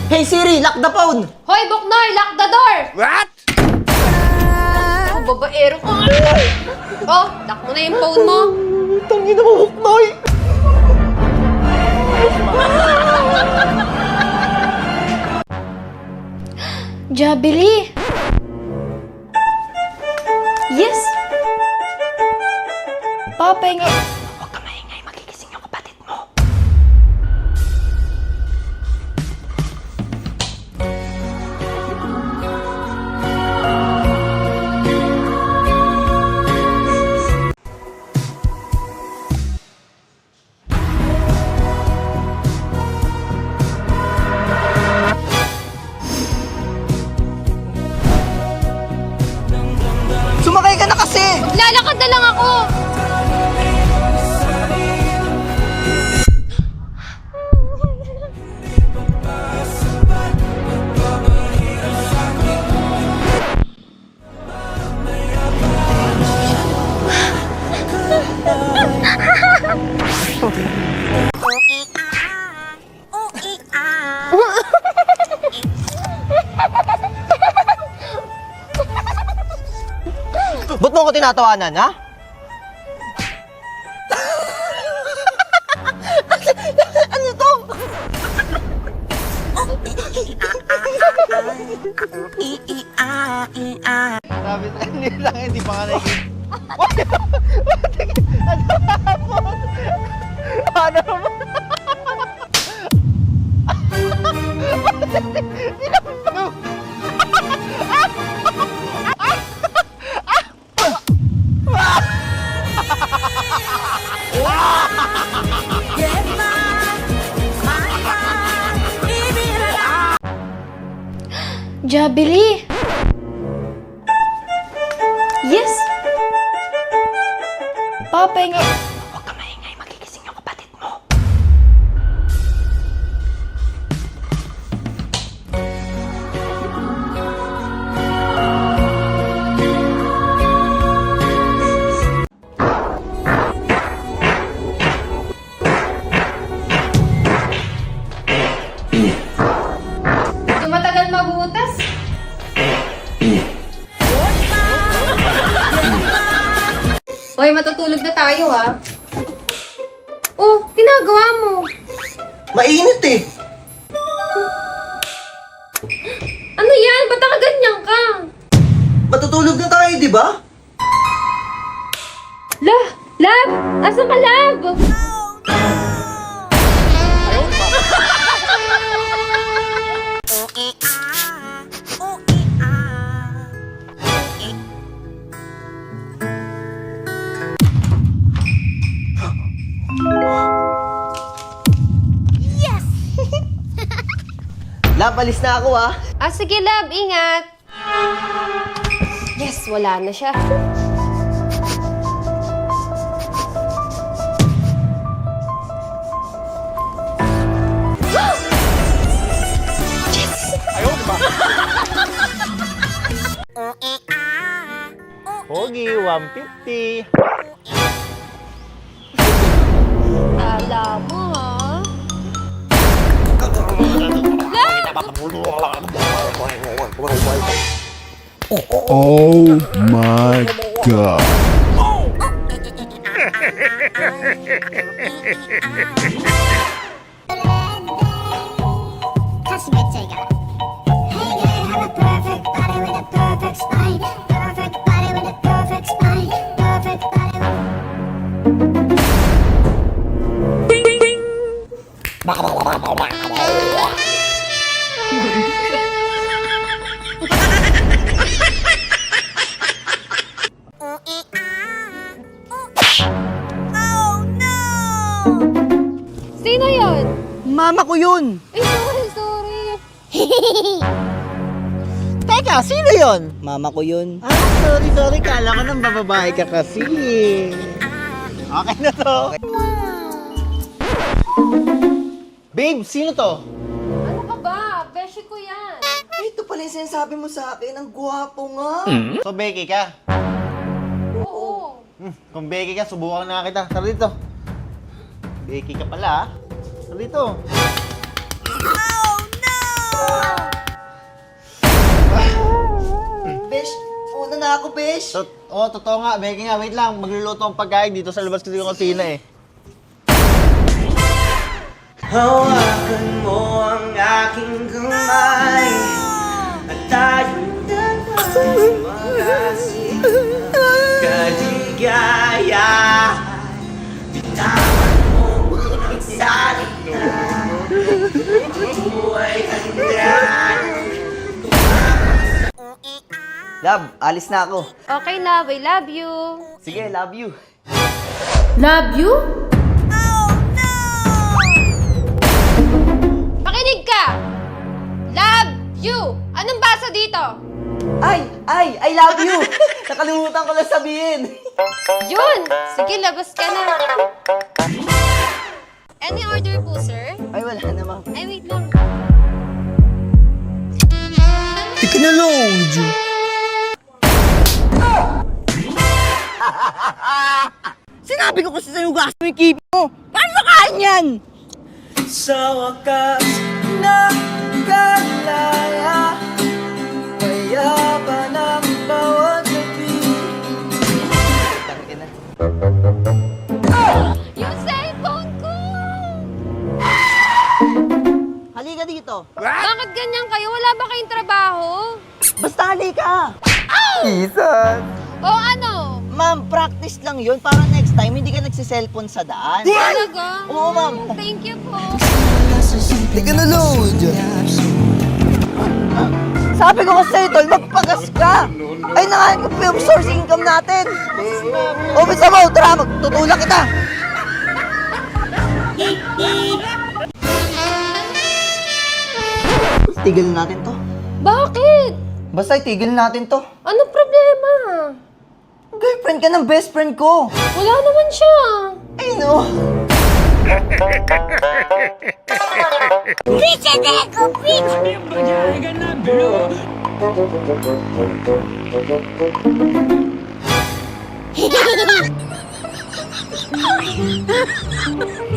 Hey Siri, lock the phone! Hoy, Buknoy! Lock the door! What? Oh, babaero ka. Oh, lock mo na yung phone mo. Tangina mo, Huknoy! Jabili! Yes! Papahinga. Huwag ka maingay, magigising yung kapatid mo. Sumakay ka na kasi! Lalakad na lang ako! Ba't mo ako tinatawanan, ha? Ano to? Sabi sa hindi lang, hindi pa nga nakikita. Ano naman? Jabili! Yes! Papahinga. Huwag ka maingay, magigising yung kapatid mo. Tumatagal mabutas. Hoy, matutulog na tayo ha. Oh, ginagawa mo. Mainit eh. Ano yan? Ba't nakaganyan ka? Matutulog na tayo, di ba? Lab! Asa ka, Lab? Lab, alis na ako, ha? Ah, sige, Lab. Ingat. Yes, wala na siya. Pogi, 150. Alam mo, ha? Oh my god. Cosmic Taker. Hey, you have a perfect body with a perfect spine. Perfect body with a perfect spine. Perfect body with... Sino yun? Mama ko yun! Ay, sorry. Teka, sino yun? Mama ko yun. Ah, sorry. Kala ko nang bababae ka kasi. Okay na to. Babe, sino to? Ano ka ba? Beshi ko yan. Ay, ito pala yung sinasabi mo sa akin. Ang gwapo nga. So, Becky ka? Oo. Kung Becky ka, subukan na kita. Tara dito. Becky ka pala, ah. Tara dito. na ako, besh. Totoo nga. Becky nga, wait lang. Magluluto ang pagkain dito sa labas kasi yung kusina eh. Hawakan mo ang aking kamay at tayong dalawa'y magasin kaligayahan. Bitawan mo ang salita, buhay hanggan. Love, alis na ako. Okay, love. I love you. Sige, love you. Love you? Pakinig ka! Love you! Anong basa dito? I love you! Nakalimutan ko lang sabihin. Yun! Sige, labas ka na. Any order po, sir? Ay, wala na, ma'am. Ay, wait lang. Technolog! Sinabi ko kasi sa'yo gas mo yung kipi mo! Paano makain yan? Sa wakas nagkalaya, mayaban ang bawat gabi. Tangin na. Yung cellphone ko! Halika dito. Bakit ganyan kayo? Wala ba kayong trabaho? Basta halika! Isan! O ano? Ma'am, practice lang yun para next time hindi ka nagsiselfon sa daan. Talaga? Oo, ma'am. Thank you po. Technolog! Sabi ko kasi sa'yo, tol, magpagas ka! Ay, nakain ko film source income natin! O, bisa mo, tara, magtutulak kita! Tigil natin to. Bakit? Basta itigil natin to. Anong problema? Girlfriend ka ng best friend ko. Wala naman siya. Ay, no.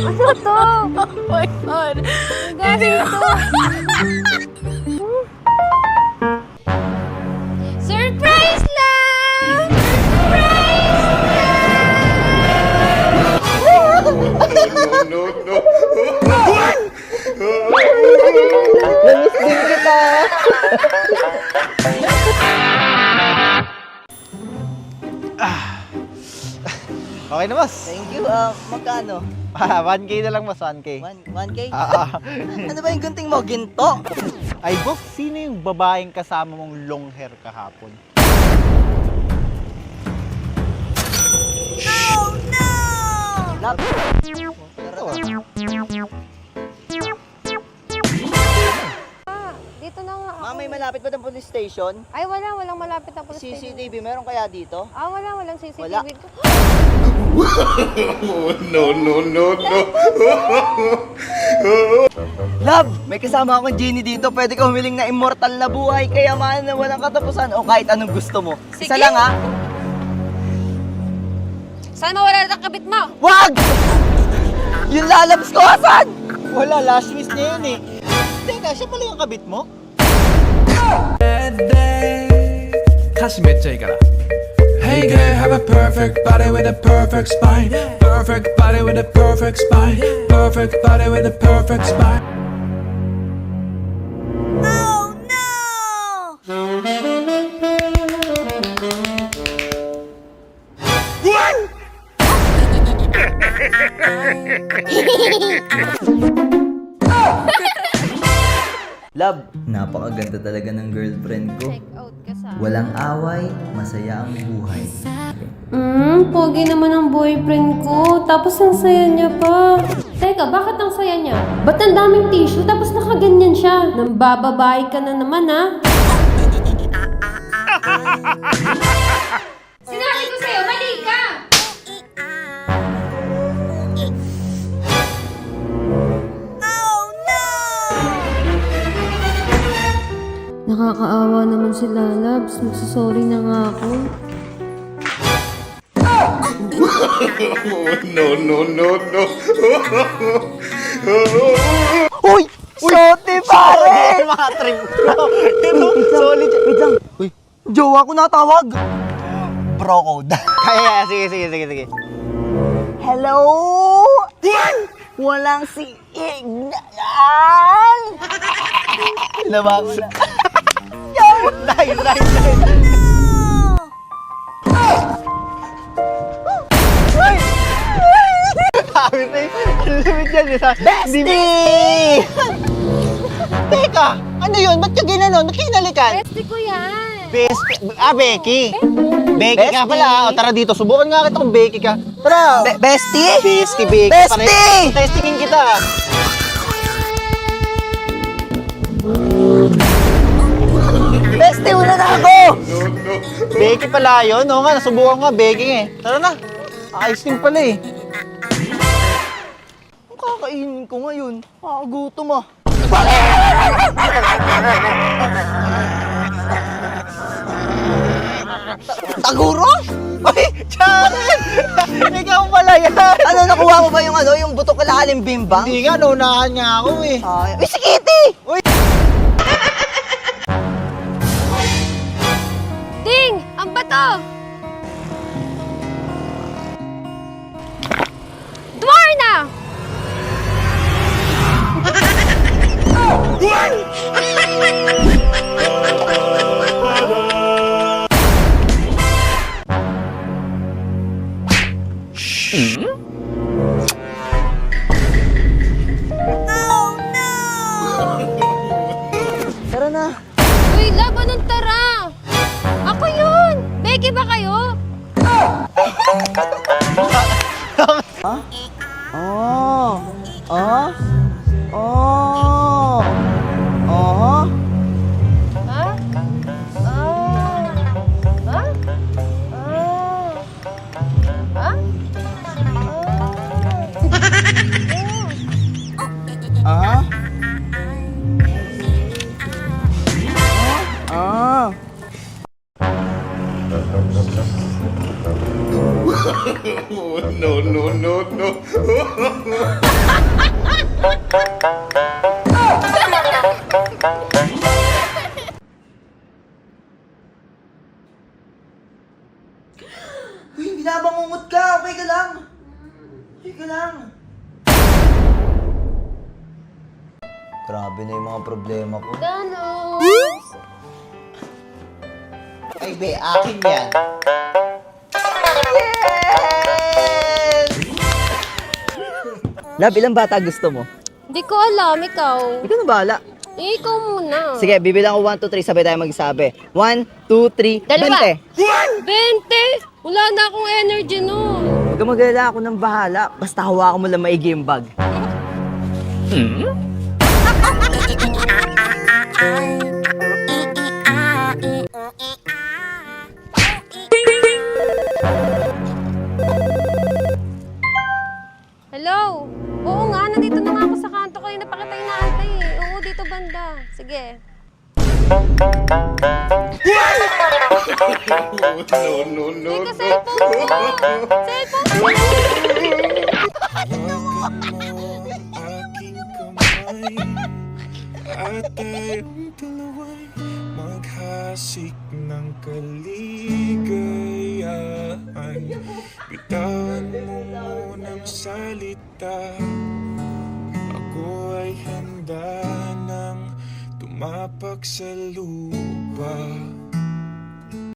Ano to? Oh my God. Galing to. Surprise lang! Namiss din kita. Okay na, boss. Thank you. Magkano? 1K na lang, boss. 1K. 1K? Ah, Ano ba yung gunting mo? Ginto? Ay, boss, sino yung babaeng kasama mong long hair kahapon? Lap. Dito na nga ako. Ma'am, may malapit ba ng police station? Ay, walang malapit na police station. CCTV, meron kaya dito? Walang CCTV. Wala. Love, may kasama akong genie dito. Pwede ka humiling na immortal na buhay, kayamanan na walang katapusan o kahit anong gusto mo. Isa Sige. lang ha. Saan mawala na ang kabit mo? Wag! Yung lalabs ko, asan? Wala, last wish niya yun eh. Teka, siya pala yung kabit mo? 가슴 맺자 이거라 Hey girl, have a perfect body with a perfect spine Perfect body with a perfect spine Perfect body with a perfect spine Love, napakaganda talaga ng girlfriend ko. Check out ka sa... Walang away, masaya ang buhay. Pogi naman ang boyfriend ko. Tapos ang saya niya pa. Teka, bakit ang saya niya? Ba't ang daming tissue tapos nakaganyan siya? Nang bababae ka na naman, ha? Sinabi ko sa'yo, mali ka! Nakakaawa naman sila, Labs. Magsasorry na nga ako. Uy! Sote, pare! Mga trip ko. Ito, solid. Wait lang. Uy, jowa ko natawag. bro code. Kaya, sige. Hello? Walang signal. Pinaba ko na. Nice. Sabi na yun. Ang limit yan. Bestie! Teka, ano yun? Ba't ka ginanon? Ba't ka hinalikan? Bestie ko yan. Becky. Becky ka pala. O, tara dito. Subukan nga kita kung Becky ka. Tara. Bestie? Becky. Bestie! Testingin kita. Bestie, una na ako! Becky pala yun. Oo nga, nasubukan nga. Becky eh. Tara na. Ayos din pala eh. Ang kakainin ko ngayon. Gutom ah. Taguro? Ay, Jared! Ikaw pala yan! Ano, nakuha mo ba yung buto kalakaling bimbang? Hindi nga, naunahan nga ako eh. Ay, si Kitty! Uy! Ding! Ang bato! Dwarna! Tara na. Uy, laban ng tara! Ako yun! Becky ba kayo? Ha? Uy, binabangungot ka. Okay ka lang. Grabe na yung mga problema ko. Dano! Ay, be, akin yan. Lab, ilang bata gusto mo? Hindi ko alam, ikaw. Ikaw na bahala. Eh, ikaw muna. Sige, bibilang ko 1, 2, 3, sabay tayo magsabi. 1, 2, 3, Dalawa. 20. 20! Wala na akong energy nun. Huwag ka mag-alala, ako nang bahala. Basta hawakan mo lang maigi yung bag. Hello? Oo nga, nandito na nga ako sa kanto kayo. Napakita yung naantay eh. Oo, dito banda. Sige. Teka, cellphone ko! Cellphone ko! aking kamay at tayong dalawa'y maghasik ng kaligayahan. Bitawan mo munang salita, ako ay handa nang tumapak sa lupa.